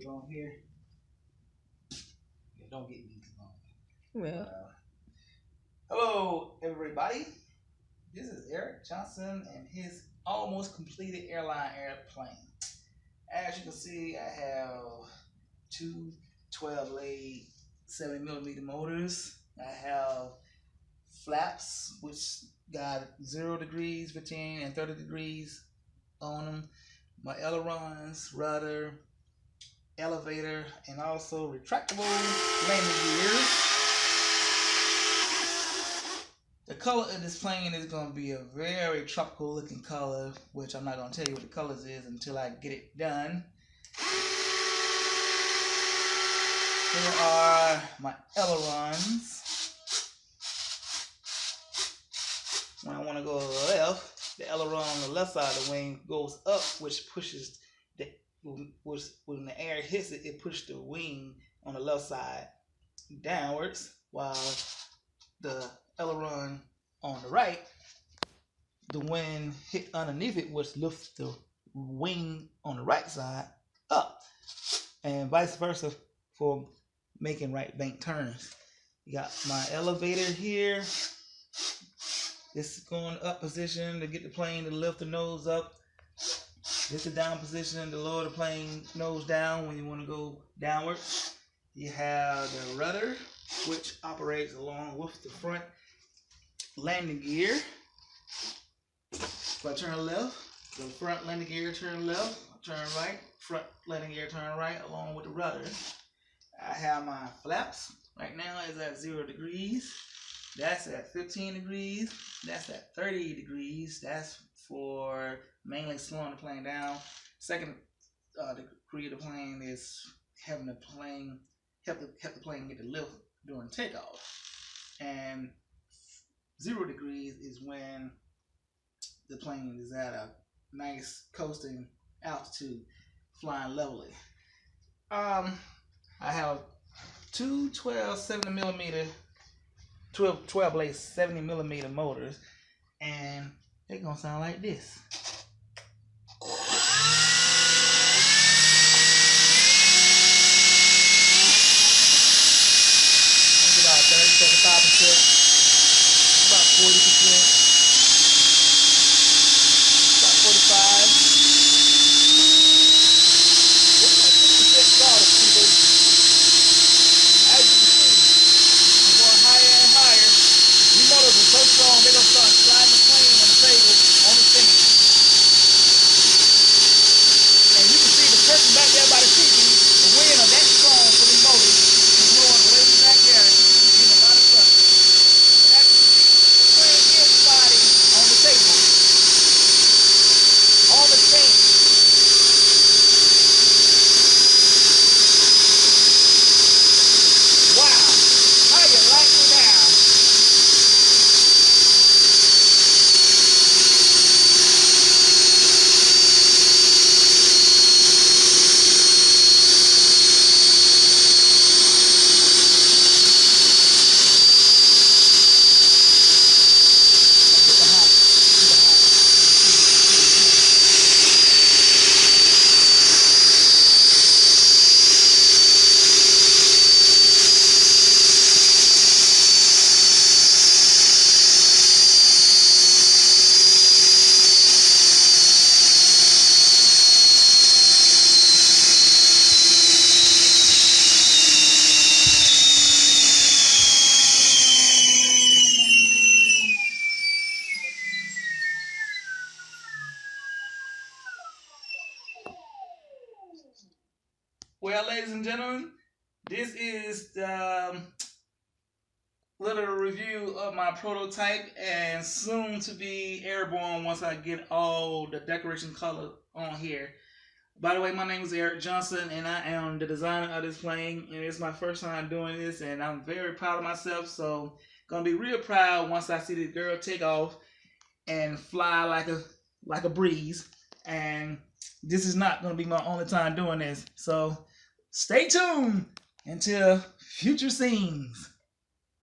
on here. Yeah, don't get me too long. Well, hello, everybody. This is Eric Johnson and his almost completed airplane. As you can see, I have two 12-blade 70mm motors. I have flaps, which got 0 degrees, 15, and 30 degrees on them. My ailerons, rudder, elevator, and also retractable landing gears. The color of this plane is going to be a very tropical looking color, which I'm not going to tell you what the colors is until I get it done. Here are my ailerons. When I want to go to the left, the aileron on the left side of the wing goes up, which pushes when the air hits it, it pushes the wing on the left side downwards, while the aileron on the right, the wind hit underneath it, which lifts the wing on the right side up, and vice versa for making right bank turns. You got my elevator here. This is going up position to get the plane to lift the nose up. This is down position to lower the plane nose down when you want to go downward. You have the rudder, which operates along with the front landing gear. If I turn left, the front landing gear turn left, turn right, front landing gear turn right, along with the rudder. I have my flaps. Right now is at 0 degrees. That's at 15 degrees. That's at 30 degrees. That's for mainly slowing the plane down. Second degree of the plane is having the plane help the plane get the lift during takeoff. And 0 degrees is when the plane is at a nice coasting altitude, flying levelly. I have two 12-blade 70mm motors, and they're gonna sound like this. That's about 35%, about 40%, about 45%. We're at 50% throttle, people. As you can see, we're going higher and higher. These motors are so strong, they're gonna start sliding the plane on the table on the stand. And you can see the person back there by the seat, the wind are that strong for these motors. It's blowing way back there, getting a lot of front. And as you can see, the plane is sliding on the table, on the stand. Wow, how you like me now? Well, ladies and gentlemen, this is the little review of my prototype and soon to be airborne once I get all the decoration color on here. By the way, my name is Eric Johnson and I am the designer of this plane, and it's my first time doing this and I'm very proud of myself, so gonna be real proud once I see this girl take off and fly like a breeze. And this is not gonna be my only time doing this, so stay tuned until future scenes.